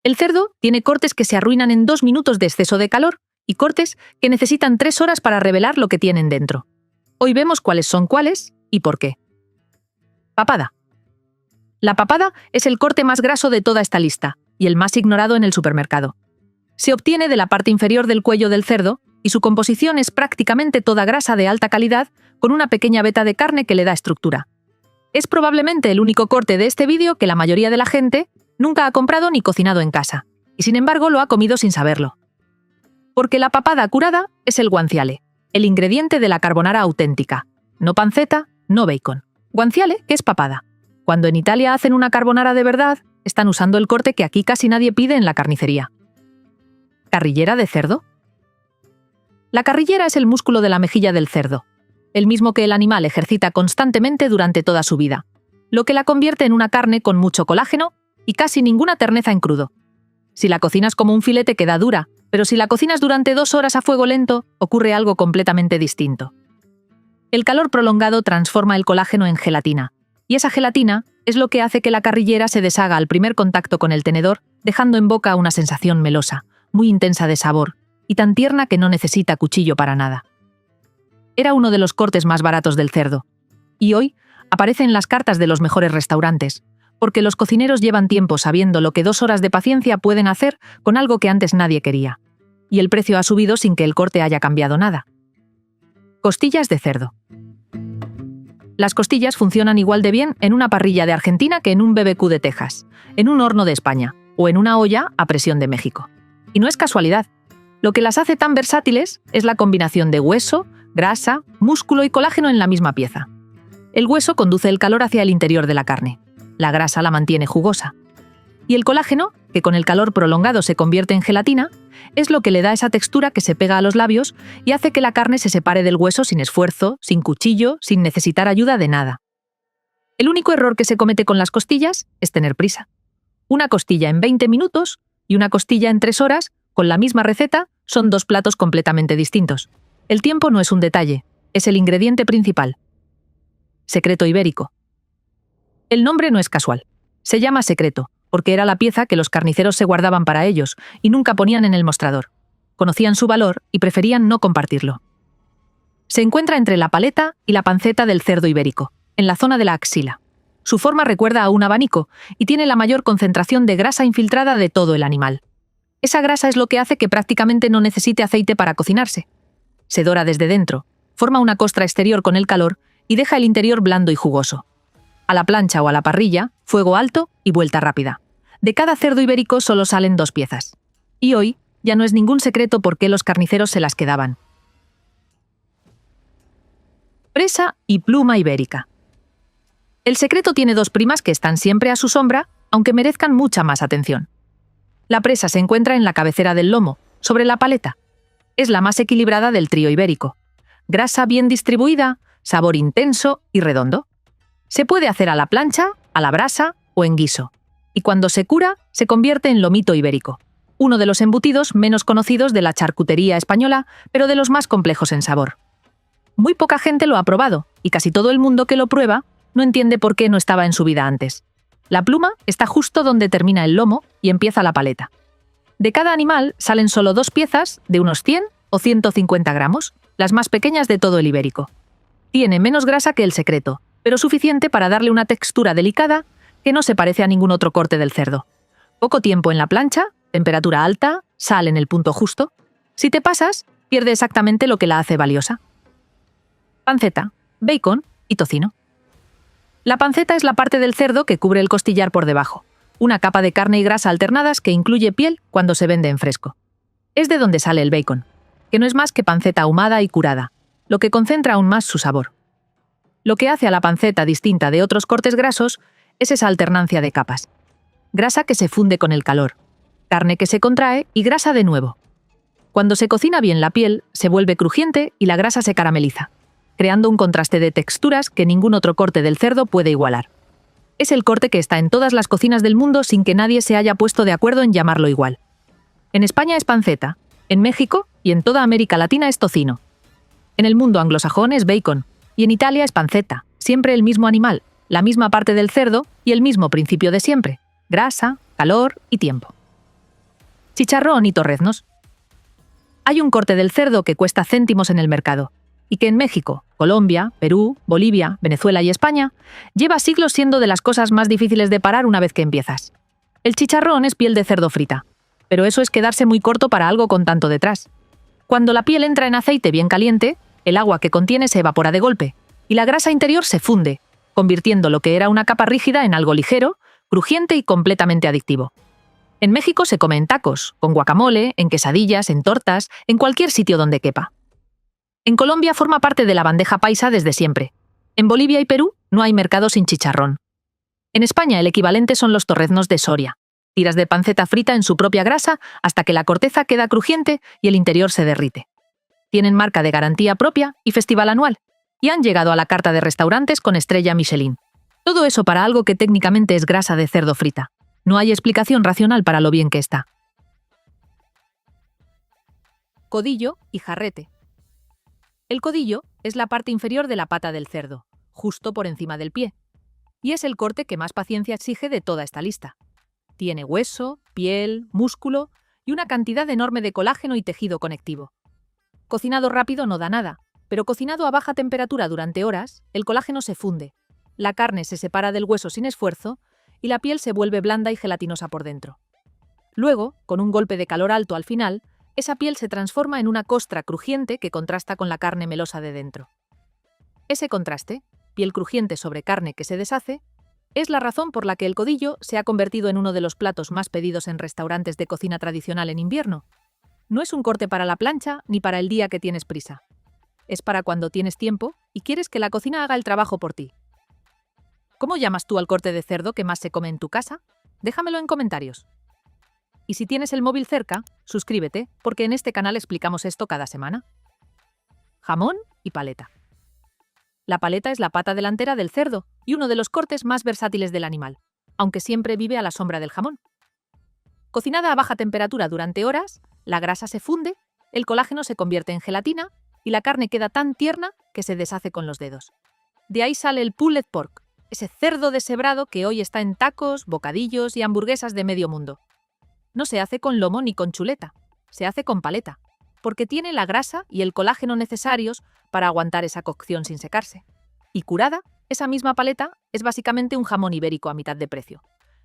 El cerdo tiene cortes que se arruinan en 2 minutos de exceso de calor y cortes que necesitan 3 horas para revelar lo que tienen dentro. Hoy vemos cuáles son cuáles y por qué. Papada. La papada es el corte más graso de toda esta lista y el más ignorado en el supermercado. Se obtiene de la parte inferior del cuello del cerdo y su composición es prácticamente toda grasa de alta calidad con una pequeña veta de carne que le da estructura. Es probablemente el único corte de este vídeo que la mayoría de la gente nunca ha comprado ni cocinado en casa, y sin embargo lo ha comido sin saberlo. Porque la papada curada es el guanciale, el ingrediente de la carbonara auténtica. No panceta, no bacon. Guanciale, que es papada. Cuando en Italia hacen una carbonara de verdad, están usando el corte que aquí casi nadie pide en la carnicería. ¿Carrillera de cerdo? La carrillera es el músculo de la mejilla del cerdo, el mismo que el animal ejercita constantemente durante toda su vida, lo que la convierte en una carne con mucho colágeno y casi ninguna terneza en crudo. Si la cocinas como un filete queda dura, pero si la cocinas durante 2 horas a fuego lento, ocurre algo completamente distinto. El calor prolongado transforma el colágeno en gelatina, y esa gelatina es lo que hace que la carrillera se deshaga al primer contacto con el tenedor, dejando en boca una sensación melosa, muy intensa de sabor, y tan tierna que no necesita cuchillo para nada. Era uno de los cortes más baratos del cerdo, y hoy aparece en las cartas de los mejores restaurantes, porque los cocineros llevan tiempo sabiendo lo que 2 horas de paciencia pueden hacer con algo que antes nadie quería. Y el precio ha subido sin que el corte haya cambiado nada. Costillas de cerdo. Las costillas funcionan igual de bien en una parrilla de Argentina que en un BBQ de Texas, en un horno de España o en una olla a presión de México. Y no es casualidad. Lo que las hace tan versátiles es la combinación de hueso, grasa, músculo y colágeno en la misma pieza. El hueso conduce el calor hacia el interior de la carne. La grasa la mantiene jugosa. Y el colágeno, que con el calor prolongado se convierte en gelatina, es lo que le da esa textura que se pega a los labios y hace que la carne se separe del hueso sin esfuerzo, sin cuchillo, sin necesitar ayuda de nada. El único error que se comete con las costillas es tener prisa. Una costilla en 20 minutos y una costilla en 3 horas, con la misma receta, son 2 platos completamente distintos. El tiempo no es un detalle, es el ingrediente principal. Secreto ibérico. El nombre no es casual. Se llama secreto, porque era la pieza que los carniceros se guardaban para ellos y nunca ponían en el mostrador. Conocían su valor y preferían no compartirlo. Se encuentra entre la paleta y la panceta del cerdo ibérico, en la zona de la axila. Su forma recuerda a un abanico y tiene la mayor concentración de grasa infiltrada de todo el animal. Esa grasa es lo que hace que prácticamente no necesite aceite para cocinarse. Se dora desde dentro, forma una costra exterior con el calor y deja el interior blando y jugoso. A la plancha o a la parrilla, fuego alto y vuelta rápida. De cada cerdo ibérico solo salen 2 piezas. Y hoy ya no es ningún secreto por qué los carniceros se las quedaban. Presa y pluma ibérica. El secreto tiene 2 primas que están siempre a su sombra, aunque merezcan mucha más atención. La presa se encuentra en la cabecera del lomo, sobre la paleta. Es la más equilibrada del trío ibérico. Grasa bien distribuida, sabor intenso y redondo. Se puede hacer a la plancha, a la brasa o en guiso. Y cuando se cura, se convierte en lomito ibérico, uno de los embutidos menos conocidos de la charcutería española, pero de los más complejos en sabor. Muy poca gente lo ha probado, y casi todo el mundo que lo prueba no entiende por qué no estaba en su vida antes. La pluma está justo donde termina el lomo y empieza la paleta. De cada animal salen solo 2 piezas de unos 100 o 150 gramos, las más pequeñas de todo el ibérico. Tiene menos grasa que el secreto, pero suficiente para darle una textura delicada que no se parece a ningún otro corte del cerdo. Poco tiempo en la plancha, temperatura alta, sal en el punto justo. Si te pasas, pierde exactamente lo que la hace valiosa. Panceta, bacon y tocino. La panceta es la parte del cerdo que cubre el costillar por debajo, una capa de carne y grasa alternadas que incluye piel cuando se vende en fresco. Es de donde sale el bacon, que no es más que panceta ahumada y curada, lo que concentra aún más su sabor. Lo que hace a la panceta distinta de otros cortes grasos es esa alternancia de capas. Grasa que se funde con el calor, carne que se contrae y grasa de nuevo. Cuando se cocina bien la piel, se vuelve crujiente y la grasa se carameliza, creando un contraste de texturas que ningún otro corte del cerdo puede igualar. Es el corte que está en todas las cocinas del mundo sin que nadie se haya puesto de acuerdo en llamarlo igual. En España es panceta, en México y en toda América Latina es tocino. En el mundo anglosajón es bacon, y en Italia es panceta, siempre el mismo animal, la misma parte del cerdo y el mismo principio de siempre: grasa, calor y tiempo. Chicharrón y torreznos. Hay un corte del cerdo que cuesta céntimos en el mercado y que en México, Colombia, Perú, Bolivia, Venezuela y España lleva siglos siendo de las cosas más difíciles de parar una vez que empiezas. El chicharrón es piel de cerdo frita, pero eso es quedarse muy corto para algo con tanto detrás. Cuando la piel entra en aceite bien caliente, el agua que contiene se evapora de golpe y la grasa interior se funde, convirtiendo lo que era una capa rígida en algo ligero, crujiente y completamente adictivo. En México se come en tacos, con guacamole, en quesadillas, en tortas, en cualquier sitio donde quepa. En Colombia forma parte de la bandeja paisa desde siempre. En Bolivia y Perú no hay mercado sin chicharrón. En España el equivalente son los torreznos de Soria. Tiras de panceta frita en su propia grasa hasta que la corteza queda crujiente y el interior se derrite. Tienen marca de garantía propia y festival anual, y han llegado a la carta de restaurantes con estrella Michelin. Todo eso para algo que técnicamente es grasa de cerdo frita. No hay explicación racional para lo bien que está. Codillo y jarrete. El codillo es la parte inferior de la pata del cerdo, justo por encima del pie, y es el corte que más paciencia exige de toda esta lista. Tiene hueso, piel, músculo y una cantidad enorme de colágeno y tejido conectivo. Cocinado rápido no da nada, pero cocinado a baja temperatura durante horas, el colágeno se funde, la carne se separa del hueso sin esfuerzo y la piel se vuelve blanda y gelatinosa por dentro. Luego, con un golpe de calor alto al final, esa piel se transforma en una costra crujiente que contrasta con la carne melosa de dentro. Ese contraste, piel crujiente sobre carne que se deshace, es la razón por la que el codillo se ha convertido en uno de los platos más pedidos en restaurantes de cocina tradicional en invierno. No es un corte para la plancha ni para el día que tienes prisa. Es para cuando tienes tiempo y quieres que la cocina haga el trabajo por ti. ¿Cómo llamas tú al corte de cerdo que más se come en tu casa? Déjamelo en comentarios. Y si tienes el móvil cerca, suscríbete, porque en este canal explicamos esto cada semana. Jamón y paleta. La paleta es la pata delantera del cerdo y uno de los cortes más versátiles del animal, aunque siempre vive a la sombra del jamón. Cocinada a baja temperatura durante horas, la grasa se funde, el colágeno se convierte en gelatina y la carne queda tan tierna que se deshace con los dedos. De ahí sale el pulled pork, ese cerdo deshebrado que hoy está en tacos, bocadillos y hamburguesas de medio mundo. No se hace con lomo ni con chuleta, se hace con paleta, porque tiene la grasa y el colágeno necesarios para aguantar esa cocción sin secarse. Y curada, esa misma paleta es básicamente un jamón ibérico a mitad de precio.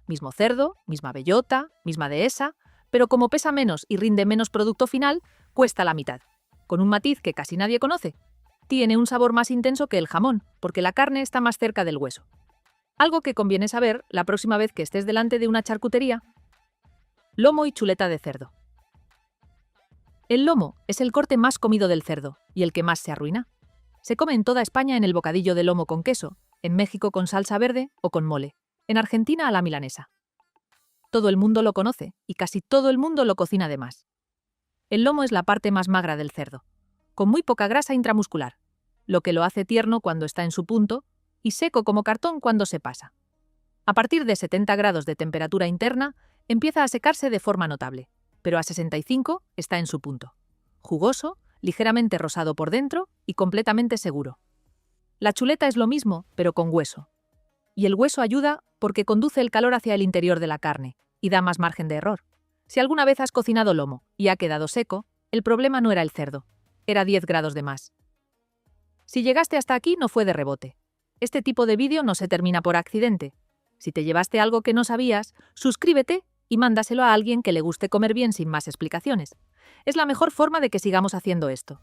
Mismo cerdo, misma bellota, misma dehesa, pero como pesa menos y rinde menos producto final, cuesta la mitad, con un matiz que casi nadie conoce. Tiene un sabor más intenso que el jamón, porque la carne está más cerca del hueso. Algo que conviene saber la próxima vez que estés delante de una charcutería. Lomo y chuleta de cerdo. El lomo es el corte más comido del cerdo y el que más se arruina. Se come en toda España en el bocadillo de lomo con queso, en México con salsa verde o con mole, en Argentina a la milanesa. Todo el mundo lo conoce y casi todo el mundo lo cocina de más. El lomo es la parte más magra del cerdo, con muy poca grasa intramuscular, lo que lo hace tierno cuando está en su punto y seco como cartón cuando se pasa. A partir de 70 grados de temperatura interna, empieza a secarse de forma notable, pero a 65 está en su punto. Jugoso, ligeramente rosado por dentro y completamente seguro. La chuleta es lo mismo, pero con hueso. Y el hueso ayuda porque conduce el calor hacia el interior de la carne y da más margen de error. Si alguna vez has cocinado lomo y ha quedado seco, el problema no era el cerdo, era 10 grados de más. Si llegaste hasta aquí no fue de rebote. Este tipo de vídeo no se termina por accidente. Si te llevaste algo que no sabías, suscríbete y mándaselo a alguien que le guste comer bien sin más explicaciones. Es la mejor forma de que sigamos haciendo esto.